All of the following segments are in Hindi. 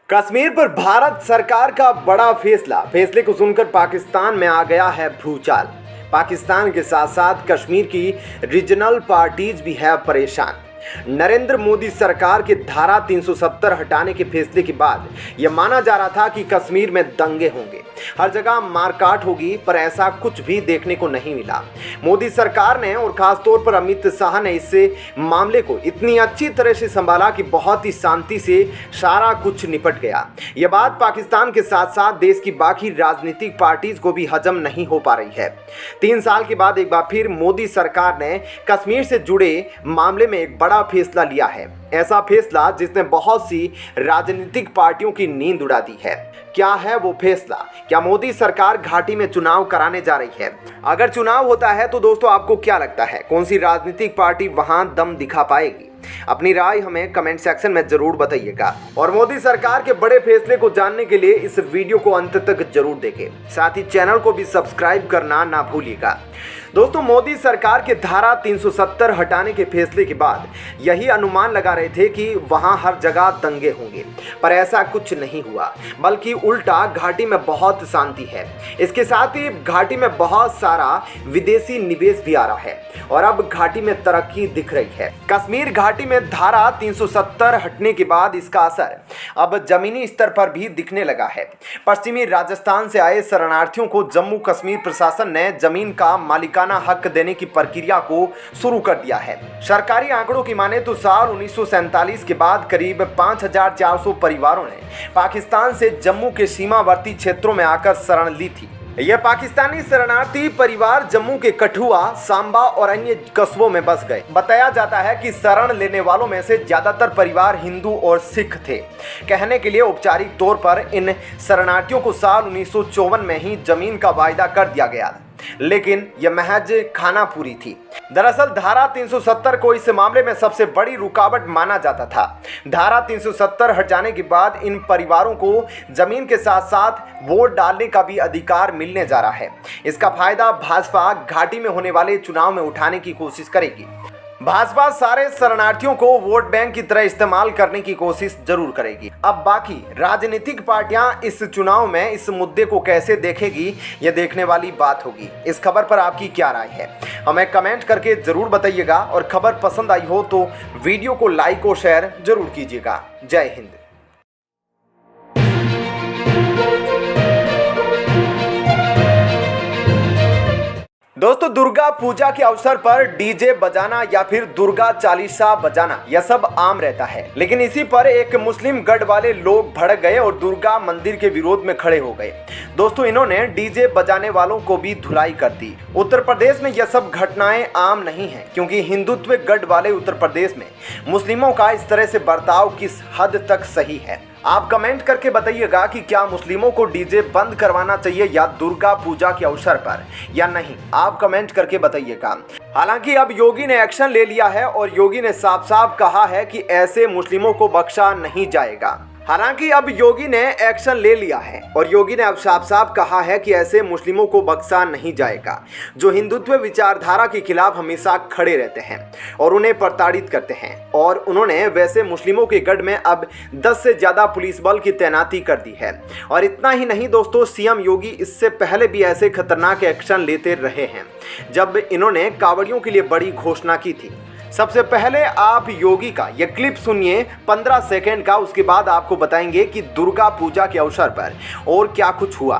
कश्मीर पर भारत सरकार का बड़ा फैसले को सुनकर पाकिस्तान में आ गया है भूचाल। पाकिस्तान के साथ साथ कश्मीर की रीजनल पार्टीज भी है परेशान। नरेंद्र मोदी सरकार के धारा 370 हटाने के फैसले के बाद यह माना जा रहा था कि कश्मीर में दंगे होंगे, हर जगह मारकाट होगी, पर ऐसा कुछ भी देखने को नहीं मिला। मोदी सरकार ने और खासतौर पर अमित शाह ने इस मामले को इतनी अच्छी तरह से संभाला कि बहुत ही शांति से सारा कुछ निपट गया। यह बात पाकिस्तान के साथ साथ देश की बाकी राजनीतिक पार्टीज को भी हजम नहीं हो पा रही है। 3 साल के बाद एक बार फिर मोदी सरकार ने कश्मीर से जुड़े मामले में एक बड़ा फैसला लिया है। ऐसा फैसला जिसने बहुत सी राजनीतिक पार्टियों की नींद उड़ा दी है। क्या है वो फैसला? क्या मोदी सरकार घाटी में चुनाव कराने जा रही है? अगर चुनाव होता है तो दोस्तों आपको क्या लगता है, कौन सी राजनीतिक पार्टी वहां दम दिखा पाएगी? अपनी राय हमें कमेंट सेक्शन में जरूर बताइएगा। और मोदी सरकार के बड़े फैसले को जानने के लिए इस वीडियो को अंत तक जरूर देखें। साथ ही चैनल को भी सब्सक्राइब करना ना भूलिएगा। दोस्तों, मोदी सरकार के धारा 370 हटाने के फैसले के बाद यही अनुमान लगा रहे थे कि वहां हर जगह दंगे होंगे, पर ऐसा कुछ नहीं हुआ, बल्कि उल्टा घाटी में बहुत शांति है। इसके साथ ही घाटी में बहुत सारा विदेशी निवेश भी आ रहा है और अब घाटी में तरक्की दिख रही है। कश्मीर घाटी में धारा 370 हटने के बाद इसका असर अब जमीनी स्तर पर भी दिखने लगा है। पश्चिमी राजस्थान से आए शरणार्थियों को जम्मू कश्मीर प्रशासन ने जमीन का मालिकाना हक देने की प्रक्रिया को शुरू कर दिया है। सरकारी आंकड़ों की माने तो साल 1947 के बाद करीब 5400 परिवारों ने पाकिस्तान से जम्मू के सीमावर्ती क्षेत्रों में आकर शरण ली थी। यह पाकिस्तानी शरणार्थी परिवार जम्मू के कठुआ, सांबा और अन्य कस्बों में बस गए। बताया जाता है कि शरण लेने वालों में से ज्यादातर परिवार हिंदू और सिख थे। कहने के लिए औपचारिक तौर पर इन शरणार्थियों को साल 1954 में ही जमीन का वायदा कर दिया गया, लेकिन यह महज खानापुरी थी। दरअसल धारा 370 को इस मामले में सबसे बड़ी रुकावट माना जाता था। धारा 370 हट जाने के बाद इन परिवारों को जमीन के साथ साथ वोट डालने का भी अधिकार मिलने जा रहा है। इसका फायदा भाजपा घाटी में होने वाले चुनाव में उठाने की कोशिश करेगी। भाजपा सारे शरणार्थियों को वोट बैंक की तरह इस्तेमाल करने की कोशिश जरूर करेगी। अब बाकी राजनीतिक पार्टियां इस चुनाव में इस मुद्दे को कैसे देखेगी, यह देखने वाली बात होगी। इस खबर पर आपकी क्या राय है, हमें कमेंट करके जरूर बताइएगा। और खबर पसंद आई हो तो वीडियो को लाइक और शेयर जरूर कीजिएगा। जय हिंद। दोस्तों, दुर्गा पूजा के अवसर पर डीजे बजाना या फिर दुर्गा चालीसा बजाना यह सब आम रहता है, लेकिन इसी पर एक मुस्लिम गढ़ वाले लोग भड़क गए और दुर्गा मंदिर के विरोध में खड़े हो गए। दोस्तों, इन्होंने डीजे बजाने वालों को भी धुलाई कर दी। उत्तर प्रदेश में यह सब घटनाएं आम नहीं है, क्योंकि हिंदुत्व गढ़ वाले उत्तर प्रदेश में मुस्लिमों का इस तरह से बर्ताव किस हद तक सही है। आप कमेंट करके बताइएगा कि क्या मुस्लिमों को डीजे बंद करवाना चाहिए या दुर्गा पूजा के अवसर पर या नहीं। आप कमेंट करके बताइएगा। हालांकि अब योगी ने एक्शन ले लिया है और योगी ने साफ साफ कहा है कि ऐसे मुस्लिमों को बख्शा नहीं जाएगा। हालांकि अब योगी ने एक्शन ले लिया है और योगी ने अब साफ साफ कहा है कि ऐसे मुस्लिमों को बख्शा नहीं जाएगा जो हिंदुत्व विचारधारा के खिलाफ हमेशा खड़े रहते हैं और उन्हें प्रताड़ित करते हैं। और उन्होंने वैसे मुस्लिमों के गढ़ में अब 10 से ज़्यादा पुलिस बल की तैनाती कर दी है। और इतना ही नहीं दोस्तों, सीएम योगी इससे पहले भी ऐसे खतरनाक एक्शन लेते रहे हैं जब इन्होंने कांवड़ियों के लिए बड़ी घोषणा की थी। सबसे पहले आप योगी का यह क्लिप सुनिए 15 सेकेंड का, उसके बाद आपको बताएंगे कि दुर्गा पूजा के अवसर पर और क्या कुछ हुआ।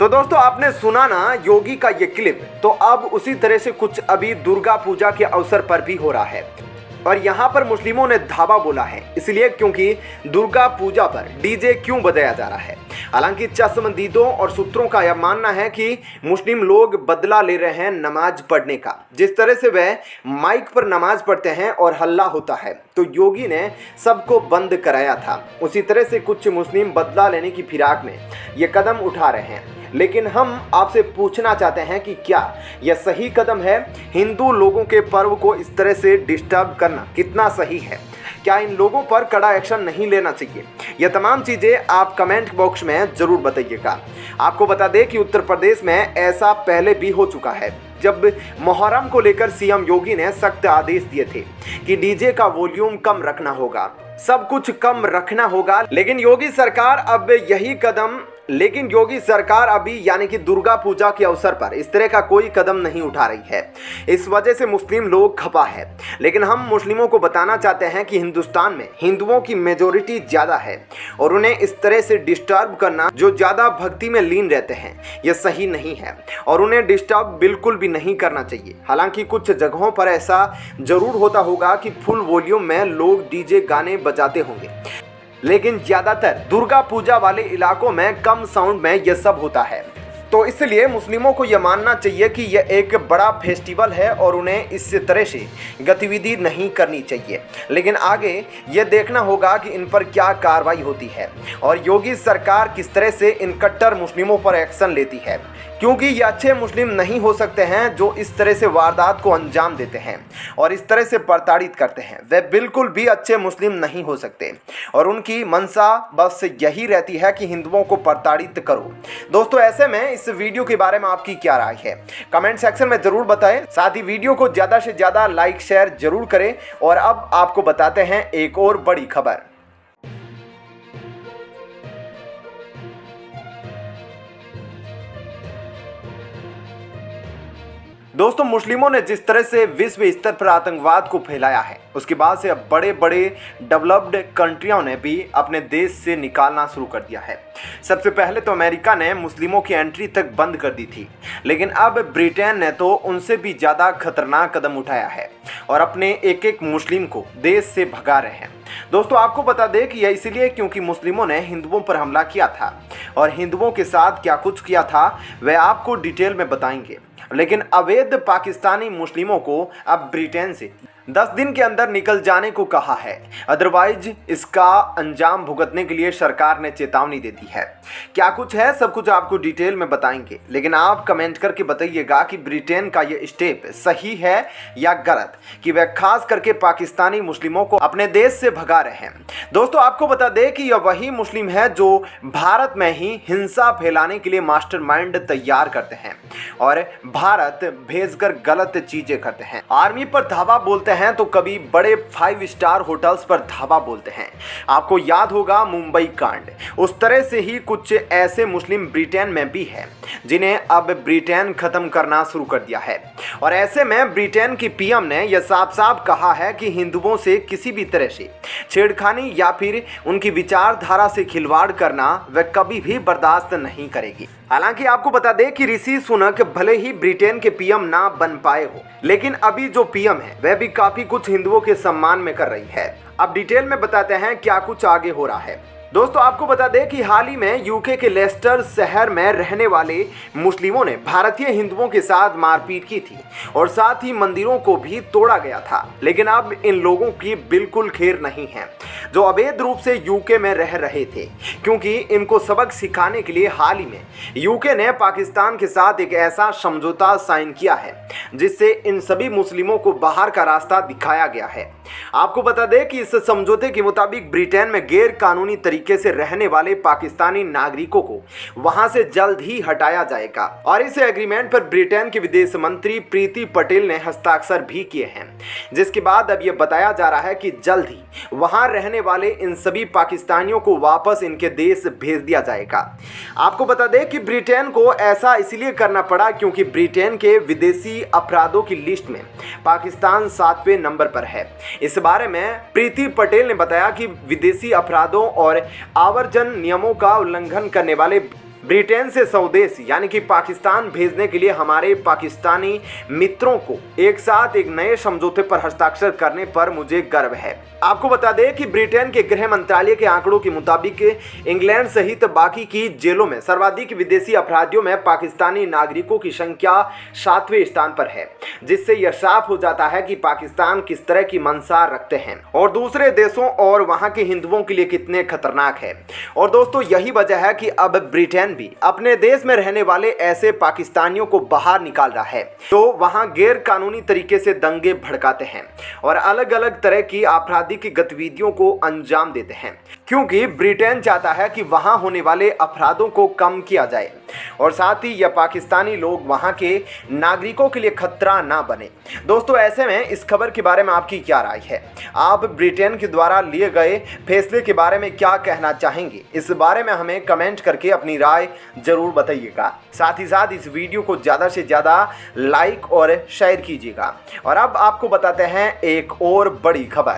तो दोस्तों, आपने सुना ना योगी का ये क्लिप, तो अब उसी तरह से कुछ अभी दुर्गा पूजा के अवसर पर भी हो रहा है। और यहाँ पर मुस्लिमों ने धावा बोला है, इसलिए क्योंकि दुर्गा पूजा पर डीजे क्यों बजाया जा रहा है। हालांकि चश्मदीदों और सूत्रों का यह मानना है कि मुस्लिम लोग बदला ले रहे हैं नमाज पढ़ने का। जिस तरह से वह माइक पर नमाज पढ़ते हैं और हल्ला होता है, तो योगी ने सबको बंद कराया था, उसी तरह से कुछ मुस्लिम बदला लेने की फिराक में ये कदम उठा रहे हैं। लेकिन हम आपसे पूछना चाहते हैं कि क्या यह सही कदम है? हिंदू लोगों के पर्व को इस तरह से डिस्टर्ब करना कितना सही है? क्या इन लोगों पर कड़ा एक्शन नहीं लेना चाहिए? यह तमाम चीज़ें आप कमेंट बॉक्स में ज़रूर बताइएगा। आपको बता दें कि उत्तर प्रदेश में ऐसा पहले भी हो चुका है, जब मुहर्रम को लेकर सीएम योगी ने सख्त आदेश दिए थे कि डीजे का वॉल्यूम कम रखना होगा। सब कुछ कम रखना होगा। लेकिन योगी सरकार अभी यानी कि दुर्गा पूजा के अवसर पर इस तरह का कोई कदम नहीं उठा रही है। इस वजह से मुस्लिम लोग खफा है। लेकिन हम मुस्लिमों को बताना चाहते हैं कि हिंदुस्तान में हिंदुओं की मेजोरिटी ज़्यादा है और उन्हें इस तरह से डिस्टर्ब करना, जो ज़्यादा भक्ति में लीन रहते हैं, यह सही नहीं है और उन्हें डिस्टर्ब बिल्कुल भी नहीं करना चाहिए। हालांकि कुछ जगहों पर ऐसा ज़रूर होता होगा कि फुल वॉल्यूम में लोग डीजे गाने बजाते होंगे, लेकिन ज़्यादातर दुर्गा पूजा वाले इलाकों में कम साउंड में यह सब होता है। तो इसलिए मुस्लिमों को यह मानना चाहिए कि यह एक बड़ा फेस्टिवल है और उन्हें इस तरह से गतिविधि नहीं करनी चाहिए। लेकिन आगे यह देखना होगा कि इन पर क्या कार्रवाई होती है और योगी सरकार किस तरह से इन कट्टर मुस्लिमों पर एक्शन लेती है, क्योंकि ये अच्छे मुस्लिम नहीं हो सकते हैं जो इस तरह से वारदात को अंजाम देते हैं और इस तरह से प्रताड़ित करते हैं। वे बिल्कुल भी अच्छे मुस्लिम नहीं हो सकते और उनकी मंशा बस यही रहती है कि हिंदुओं को प्रताड़ित करो। दोस्तों, ऐसे में इस वीडियो के बारे में आपकी क्या राय है, कमेंट सेक्शन में ज़रूर बताएं। साथ ही वीडियो को ज़्यादा से ज़्यादा लाइक शेयर जरूर करें। और अब आपको बताते हैं एक और बड़ी खबर। दोस्तों, मुस्लिमों ने जिस तरह से विश्व स्तर पर आतंकवाद को फैलाया है, उसके बाद से अब बड़े बड़े डेवलप्ड कंट्रियों ने भी अपने देश से निकालना शुरू कर दिया है। सबसे पहले तो अमेरिका ने मुस्लिमों की एंट्री तक बंद कर दी थी, लेकिन अब ब्रिटेन ने तो उनसे भी ज़्यादा खतरनाक कदम उठाया है और अपने एक एक मुस्लिम को देश से भगा रहे हैं। दोस्तों, आपको बता दें कि यह इसलिए क्योंकि मुस्लिमों ने हिंदुओं पर हमला किया था और हिंदुओं के साथ क्या कुछ किया था वह आपको डिटेल में बताएंगे। लेकिन अवैध पाकिस्तानी मुस्लिमों को अब ब्रिटेन से 10 दिन के अंदर निकल जाने को कहा है, अदरवाइज इसका अंजाम भुगतने के लिए सरकार ने चेतावनी दे दी है। क्या कुछ है, सब कुछ आपको डिटेल में बताएंगे। लेकिन आप कमेंट करके बताइएगा कि ब्रिटेन का ये स्टेप सही है या गलत, कि वह खास करके पाकिस्तानी मुस्लिमों को अपने देश से भगा रहे हैं। दोस्तों, आपको बता दें कि यह वही मुस्लिम है जो भारत में ही हिंसा फैलाने के लिए मास्टरमाइंड तैयार करते हैं और भारत भेजकर गलत चीजें करते हैं। आर्मी पर धावा बोलते हैं तो कभी बड़े 5 स्टार होटल्स पर धावा बोलते हैं। आपको याद होगा मुंबई कांड, उस तरह से ही कुछ ऐसे मुस्लिम ब्रिटेन में भी हैं जिन्हें अब ब्रिटेन खत्म करना शुरू कर दिया है। और ऐसे में ब्रिटेन की पीएम ने यह साफ साफ कहा है कि हिंदुओं से किसी भी तरह से छेड़खानी या फिर उनकी विचारधारा से खिलवाड़ करना वह कभी भी बर्दाश्त नहीं करेगी। हालांकि आपको बता दें कि ऋषि सुनक भले ही ब्रिटेन के पीएम ना बन पाए हो, लेकिन अभी जो पीएम है वह भी काफी कुछ हिंदुओं के सम्मान में कर रही है। अब डिटेल में बताते हैं क्या कुछ आगे हो रहा है। दोस्तों, आपको बता दें कि हाल ही में यूके के लेस्टर शहर में रहने वाले मुस्लिमों ने भारतीय हिंदुओं के साथ मारपीट की थी और साथ ही मंदिरों को भी तोड़ा गया था। लेकिन अब इन लोगों की बिल्कुल खैर नहीं है जो अवैध रूप से यूके में रह रहे थे, क्योंकि इनको सबक सिखाने के लिए हाल ही में यूके ने पाकिस्तान के साथ एक ऐसा समझौता साइन किया है जिससे इन सभी मुस्लिमों को बाहर का रास्ता दिखाया गया है। आपको बता दें कि इस समझौते के मुताबिक ब्रिटेन में गैर कानूनी तरीके से रहने वाले पाकिस्तानी नागरिकों को वहां से जल्द ही हटाया जाएगा और इस एग्रीमेंट पर ब्रिटेन के विदेश मंत्री प्रीति पटेल ने हस्ताक्षर भी किए हैं, जिसके बाद अब यह बताया जा रहा है कि जल्द ही वहां रहने वाले इन सभी पाकिस्तानियों को वापस इनके देश भेज दिया जाएगा। आपको बता दें कि ब्रिटेन को ऐसा इसलिए करना पड़ा क्योंकि ब्रिटेन के विदेशी अपराधों की लिस्ट में पाकिस्तान 7वें नंबर पर है। इस बारे में प्रीति पटेल ने बताया कि विदेशी अपराधों और आवर्जन नियमों का उल्लंघन करने वाले ब्रिटेन से स्वदेश यानी कि पाकिस्तान भेजने के लिए हमारे पाकिस्तानी मित्रों को एक साथ एक नए समझौते पर हस्ताक्षर करने पर मुझे गर्व है। आपको बता दें कि ब्रिटेन के गृह मंत्रालय के आंकड़ों के मुताबिक इंग्लैंड सहित बाकी की जेलों में सर्वाधिक विदेशी अपराधियों में पाकिस्तानी नागरिकों की संख्या 7वें स्थान पर है, जिससे यह साफ हो जाता है कि पाकिस्तान किस तरह की मंशा रखते हैं और दूसरे देशों और वहां के हिंदुओं के लिए कितने खतरनाक है। और दोस्तों, यही वजह है कि अब ब्रिटेन भी अपने देश में रहने वाले ऐसे पाकिस्तानियों को बाहर निकाल रहा है जो वहां गैर कानूनी तरीके से दंगे भड़काते हैं और अलग अलग तरह की आपराधिक आपराधिक गतिविधियों को अंजाम देते हैं, क्योंकि ब्रिटेन चाहता है कि वहां होने वाले अपराधों को कम किया जाए और साथ ही यह पाकिस्तानी लोग वहां के नागरिकों के लिए खतरा ना बने। दोस्तों, ऐसे में इस खबर के बारे में आपकी क्या राय है? आप ब्रिटेन के द्वारा लिए गए फैसले के बारे में क्या कहना चाहेंगे? इस बारे में हमें कमेंट करके अपनी राय जरूर बताइएगा। साथ ही साथ इस वीडियो को ज़्यादा से ज़्यादा लाइक और शेयर कीजिएगा। और अब आपको बताते हैं एक और बड़ी खबर।